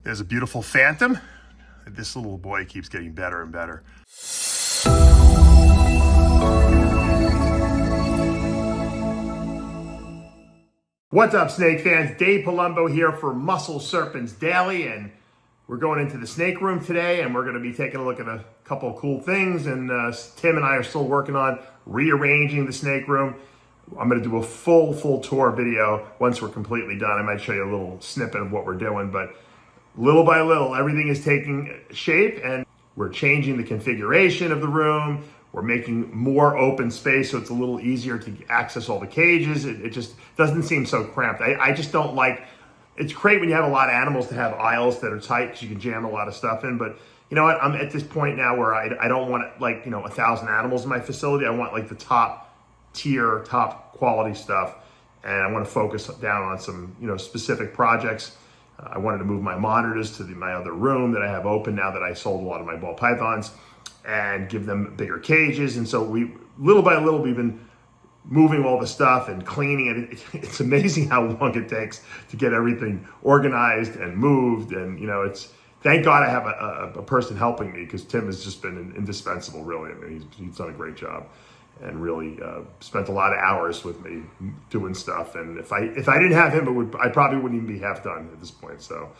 There's a beautiful phantom. This little boy keeps getting better and better. What's up, snake fans? Dave Palumbo here for Muscle Serpents Daily, and we're going into the snake room today, and we're going to be taking a look at a couple of cool things, and Tim and I are still working on rearranging the snake room. I'm going to do a full tour video once we're completely done. I might show you a little snippet of what we're doing, but little by little, everything is taking shape, and we're changing the configuration of the room. We're making more open space so it's a little easier to access all the cages. It just doesn't seem so cramped. I just don't like, it's great when you have a lot of animals to have aisles that are tight because you can jam a lot of stuff in, but you know what, I'm at this point now where I don't want like, 1,000 animals in my facility. I want like the top tier, top quality stuff, and I want to focus down on some, specific projects. I wanted to move my monitors to my other room that I have open now that I sold a lot of my ball pythons, and give them bigger cages. And so we, little by little, we've been moving all the stuff and cleaning it. It's amazing how long it takes to get everything organized and moved. And, it's, thank God I have a person helping me, because Tim has just been indispensable, really. I mean, he's done a great job and really spent a lot of hours with me doing stuff. And if I didn't have him, I probably wouldn't even be half done at this point. So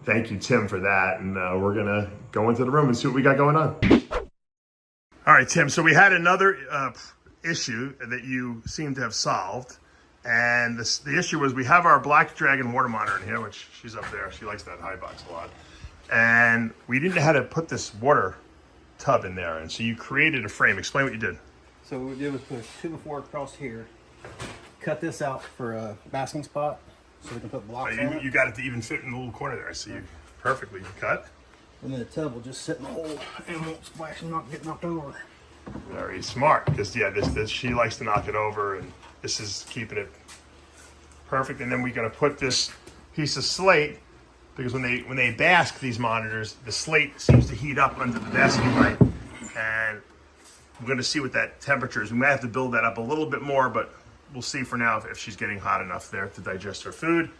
thank you, Tim, for that. And we're gonna go into the room and see what we got going on. All right, Tim, so we had another issue that you seem to have solved. And the issue was, we have our Black Dragon water monitor in here, which she's up there. She likes that high box a lot. And we didn't know how to put this water tub in there. And so you created a frame. Explain what you did. So what we did was put a 2x4 across here, cut this out for a basking spot so we can put blocks on it. You got it to even fit in the little corner there. I see you perfectly cut. And then the tub will just sit in the hole and won't splash and not get knocked over. Very smart, because this she likes to knock it over, and this is keeping it perfect. And then we're going to put this piece of slate, because when they bask, these monitors, the slate seems to heat up under the basking pipe, and we're going to see what that temperature is. We might have to build that up a little bit more, but we'll see for now if she's getting hot enough there to digest her food.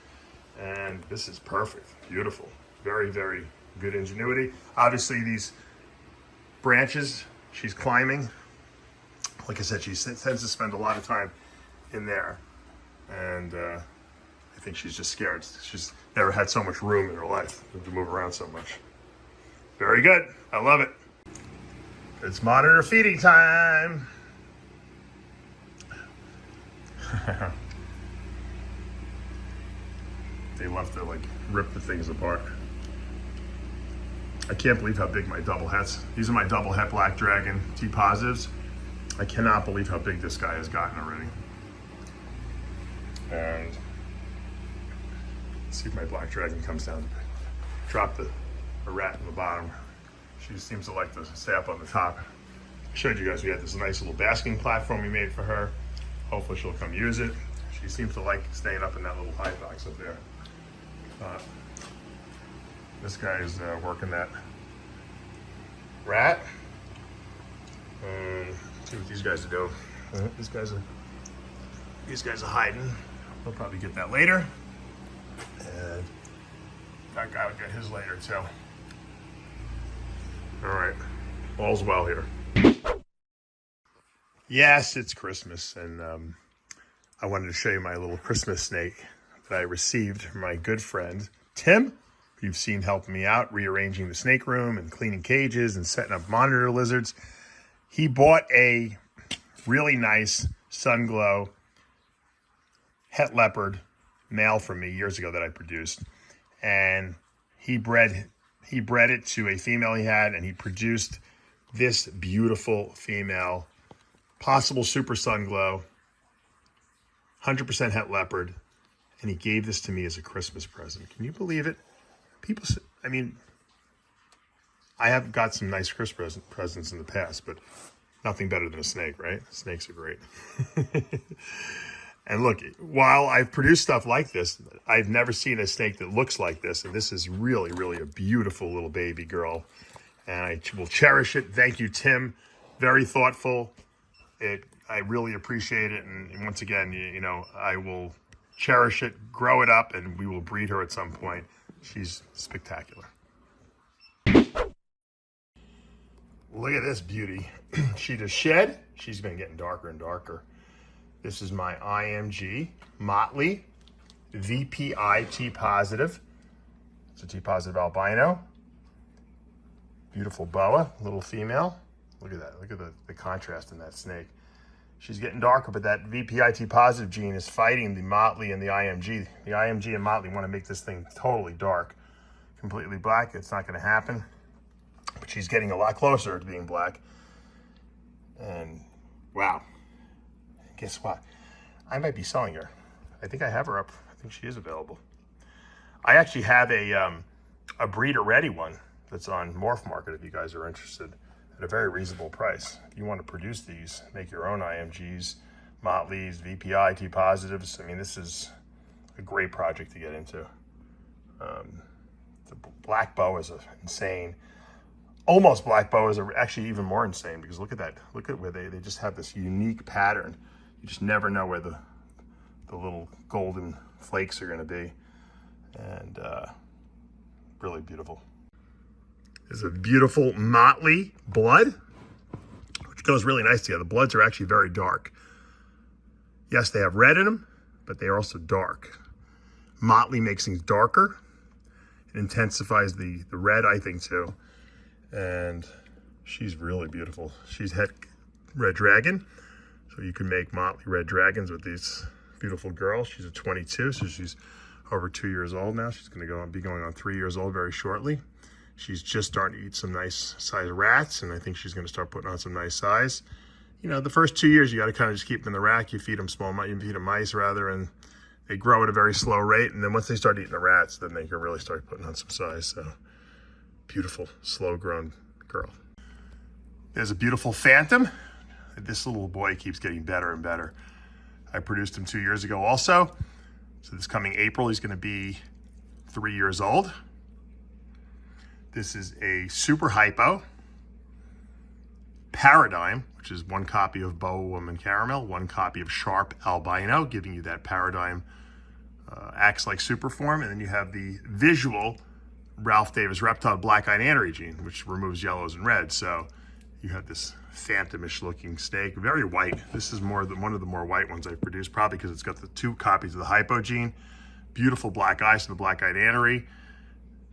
And this is perfect. Beautiful. Very, very good ingenuity. Obviously, these branches she's climbing. Like I said, she tends to spend a lot of time in there. And I think she's just scared. She's never had so much room in her life to move around so much. Very good. I love it. It's monitor feeding time. They love to rip the things apart. I can't believe how big my double hets. These are my double het Black Dragon T positives. I cannot believe how big this guy has gotten already. And let's see if my Black Dragon comes down. Drop a rat in the bottom. She seems to like to stay up on the top. I showed you guys we had this nice little basking platform we made for her. Hopefully she'll come use it. She seems to like staying up in that little high box up there. This guy is working that rat. See what these guys are doing. These guys are hiding. We'll probably get that later. And that guy will get his later too. All right, all's well here. Yes, it's Christmas, and I wanted to show you my little Christmas snake that I received from my good friend, Tim, who you've seen helping me out, rearranging the snake room and cleaning cages and setting up monitor lizards. He bought a really nice Sunglow het leopard male from me years ago that I produced, and he bred it to a female he had, and he produced this beautiful female, possible super Sunglow, 100% het leopard, and he gave this to me as a Christmas present. Can you believe it? People, I mean, I have got some nice Christmas presents in the past, but nothing better than a snake, right? Snakes are great. And look, while I've produced stuff like this, I've never seen a snake that looks like this. And this is really, really a beautiful little baby girl. And I will cherish it. Thank you, Tim. Very thoughtful. I really appreciate it. And once again, I will cherish it, grow it up, and we will breed her at some point. She's spectacular. Look at this beauty. She just shed. She's been getting darker and darker. This is my IMG Motley VPI T positive. It's a T positive albino. Beautiful boa, little female. Look at that. Look at the contrast in that snake. She's getting darker, but that VPI T positive gene is fighting the Motley and the IMG. The IMG and Motley want to make this thing totally dark, completely black. It's not going to happen. But she's getting a lot closer to being black. And wow, guess what? I might be selling her. I think I have her up. I think she is available. I actually have a breeder ready one that's on Morph Market if you guys are interested, at a very reasonable price. If you want to produce these, make your own IMGs, Motleys, VPI, T positives. I mean, this is a great project to get into. The black boas are insane. Almost black boas are actually even more insane, because look at that. Look at where they just have this unique pattern. You just never know where the little golden flakes are going to be. And really beautiful. This is a beautiful Motley blood, which goes really nice together. The bloods are actually very dark. Yes, they have red in them, but they are also dark. Motley makes things darker. It intensifies the red, I think, too. And she's really beautiful. She's het red dragon, so you can make Motley red dragons with these beautiful girls. She's a 22, so she's over 2 years old now. She's going to be going on 3 years old very shortly. She's just starting to eat some nice size rats, and I think she's going to start putting on some nice size. You know, the first 2 years you got to kind of just keep them in the rack. You feed them you feed them mice rather, and they grow at a very slow rate. And then once they start eating the rats, then they can really start putting on some size. So beautiful, slow-grown girl. There's a beautiful phantom. This little boy keeps getting better and better. I produced him 2 years ago also. So this coming April, he's going to be 3 years old. This is a super hypo paradigm, which is one copy of Boa Woman Caramel, one copy of Sharp Albino, giving you that paradigm acts like super form. And then you have the visual Ralph Davis Reptile Black-Eyed Anery gene, which removes yellows and reds. So you have this phantomish looking snake, very white. This is one of the more white ones I've produced, probably because it's got the 2 copies of the hypo gene. Beautiful black eyes to the Black-Eyed Anery.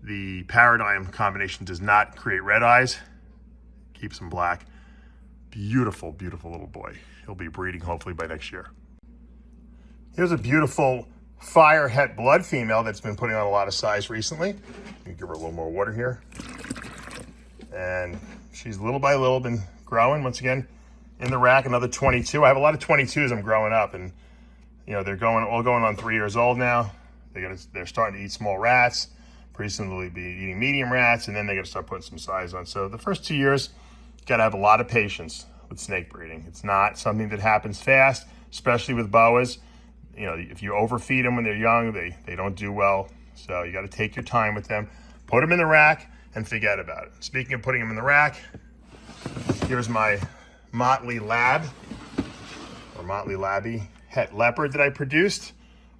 The paradigm combination does not create red eyes, keeps them black. Beautiful, beautiful little boy. He'll be breeding hopefully by next year. Here's a beautiful fire het blood female that's been putting on a lot of size recently. Give her a little more water here. And she's little by little been growing. Once again, in the rack, another 22. I have a lot of 22s I'm growing up, and you know, they're all going on 3 years old now. They're starting to eat small rats. Pretty soon they'll be eating medium rats, and then they're gonna start putting some size on. So the first 2 years, you gotta have a lot of patience with snake breeding. It's not something that happens fast, especially with boas. You know, if you overfeed them when they're young, they don't do well. So you gotta take your time with them, put them in the rack, and forget about it. Speaking of putting them in the rack, here's my Motley Lab, or Motley Labby het leopard that I produced.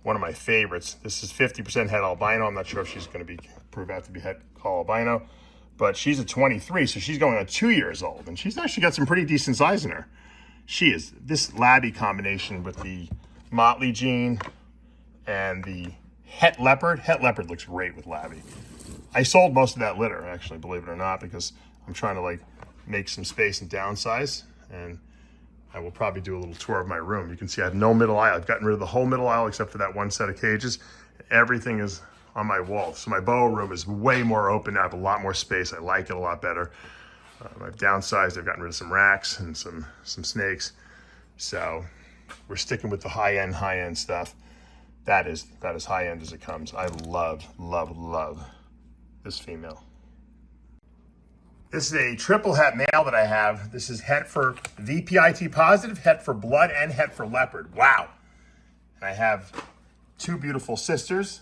One of my favorites. This is 50% het albino. I'm not sure if she's going to prove out to be het albino, but she's a 23, so she's going on 2 years old, and she's actually got some pretty decent size in her. She is. This Labby combination with the Motley gene and the het leopard. Het leopard looks great with Labby. I sold most of that litter, actually, believe it or not, because I'm trying to like make some space and downsize, and I will probably do a little tour of my room. You can see I have no middle aisle. I've gotten rid of the whole middle aisle except for that one set of cages. Everything is on my wall. So my boa room is way more open. I have a lot more space. I like it a lot better. I've downsized. I've gotten rid of some racks and some snakes. So we're sticking with the high-end stuff. That is high-end as it comes. I love, love, love this female. This is a triple het male that I have. This is het for VPIT positive, het for blood, and het for leopard. Wow. And I have 2 beautiful sisters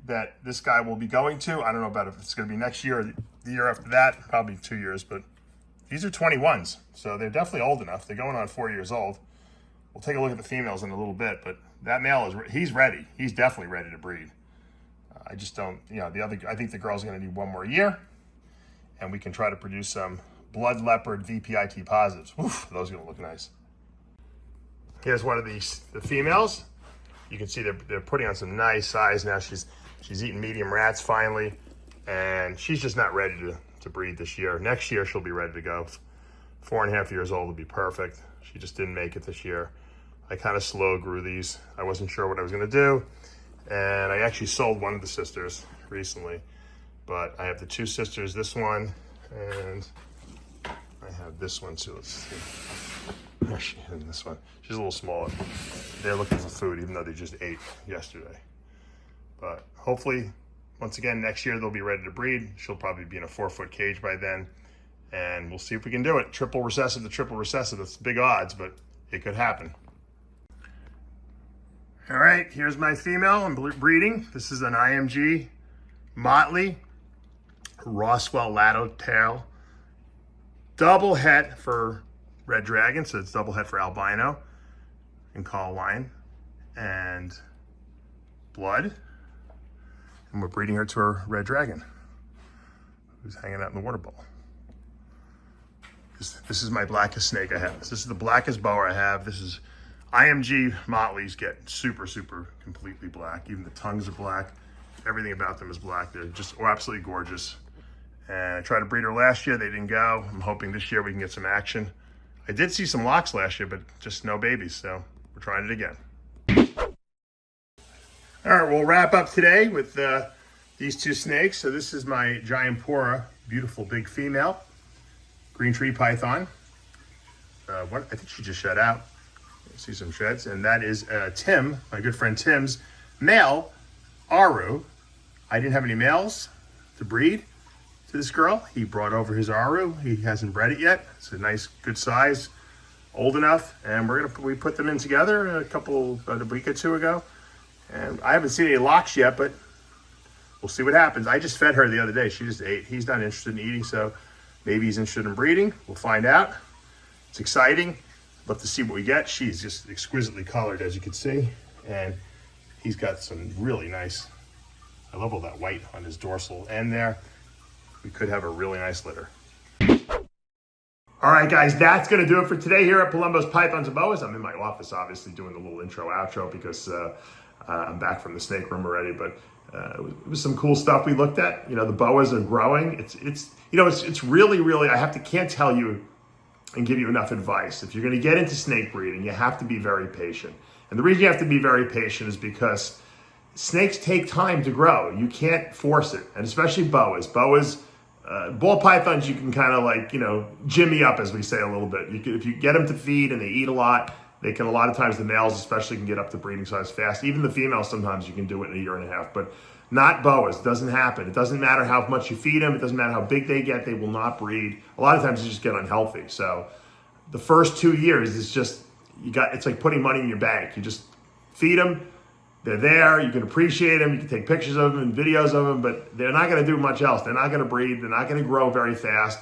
that this guy will be going to. I don't know about if it's going to be next year or the year after that, probably 2 years, but these are 21s. So they're definitely old enough. They're going on 4 years old. We'll take a look at the females in a little bit, but that male he's ready. He's definitely ready to breed. I just don't, I think the girl's going to need one more year, and we can try to produce some blood leopard VPIT positives. Oof, those are going to look nice. Here's one of the females. You can see they're putting on some nice size now. She's eating medium rats finally, and she's just not ready to breed this year. Next year she'll be ready to go. 4.5 years old will be perfect. She just didn't make it this year. I kind of slow grew these. I wasn't sure what I was going to do, and I actually sold one of the sisters recently. But I have the two sisters, this one, and I have this one too. Let's see. And this one. She's a little smaller. They're looking for food, even though they just ate yesterday. But hopefully, once again, next year they'll be ready to breed. She'll probably be in a 4-foot cage by then. And we'll see if we can do it. Triple recessive to triple recessive. That's big odds, but it could happen. All right, here's my female I'm breeding. This is an IMG Motley Roswell Lato tail. Double het for Red Dragon, so it's double het for albino and Call Lion and blood. And we're breeding her to her Red Dragon, who's hanging out in the water bowl. This is my blackest snake I have. This is the blackest boa I have. This is IMG Motleys get super, super completely black. Even the tongues are black. Everything about them is black. They're just absolutely gorgeous. And I tried to breed her last year. They didn't go. I'm hoping this year we can get some action. I did see some locks last year, but just no babies. So we're trying it again. All right, we'll wrap up today with these two snakes. So this is my giant pora, beautiful big female, green tree python. I think she just shed out. See some sheds, and that is Tim, my good friend Tim's male Aru. I didn't have any males to breed to this girl. He brought over his Aru. He hasn't bred it yet. It's a nice, good size, old enough, and we put them in together a week or two ago. And I haven't seen any locks yet, but we'll see what happens. I just fed her the other day. She just ate. He's not interested in eating, so maybe he's interested in breeding. We'll find out. It's exciting. Love to see what we get. She's just exquisitely colored, as you can see, and he's got some really nice. I love all that white on his dorsal end there. We could have a really nice litter. All right, guys, that's going to do it for today here at Palumbo's Pythons and Boas. I'm in my office, obviously, doing the little intro outro because I'm back from the snake room already. But it was some cool stuff we looked at. The boas are growing. It's really. Can't tell you and give you enough advice. If you're going to get into snake breeding, you have to be very patient. And the reason you have to be very patient is because snakes take time to grow. You can't force it, and especially boas. Ball pythons, you can kind of jimmy up, as we say a little bit. If you get them to feed and they eat a lot, they can, a lot of times the males especially can get up to breeding size fast. Even the females, sometimes you can do it in a year and a half, but not boas. It doesn't happen. It doesn't matter how much you feed them. It doesn't matter how big they get. They will not breed. A lot of times they just get unhealthy. So the first 2 years is just, it's like putting money in your bank. You just feed them. They're there. You can appreciate them. You can take pictures of them and videos of them, but they're not going to do much else. They're not going to breed. They're not going to grow very fast.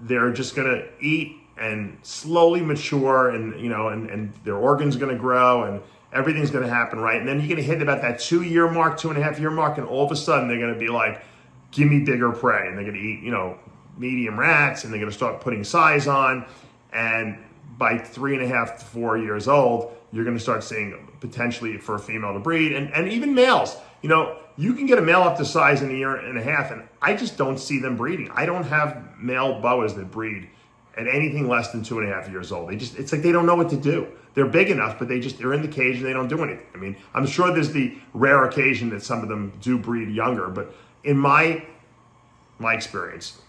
They're just going to eat and slowly mature, and their organs are going to grow, and everything's going to happen right. And then you're going to hit about that 2-year mark, 2.5-year mark, and all of a sudden they're going to be like, give me bigger prey. And they're going to eat, medium rats, and they're going to start putting size on. And by 3.5 to 4 years old, you're going to start seeing potentially for a female to breed, and even males. You can get a male up to size in a year and a half, and I just don't see them breeding. I don't have male boas that breed at anything less than 2.5 years old. It's like they don't know what to do. They're big enough, but they're in the cage and they don't do anything. I mean, I'm sure there's the rare occasion that some of them do breed younger, but in my experience,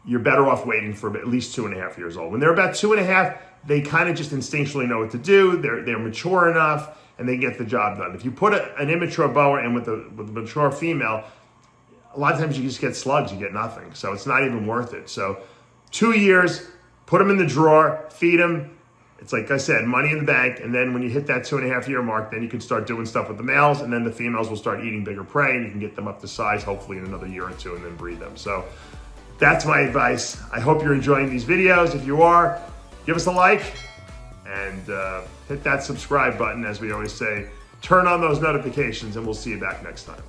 you're better off waiting for at least 2.5 years old. When they're about 2.5, they kind of just instinctually know what to do. They're mature enough, and they get the job done. If you put an immature boa in with a mature female, a lot of times you just get slugs. You get nothing. So it's not even worth it. So 2 years, put them in the drawer, feed them. It's like I said, money in the bank. And then when you hit that 2.5-year mark, then you can start doing stuff with the males, and then the females will start eating bigger prey, and you can get them up to size, hopefully in another year or two, and then breed them. So that's my advice. I hope you're enjoying these videos. If you are, give us a like and hit that subscribe button, as we always say. Turn on those notifications, and we'll see you back next time.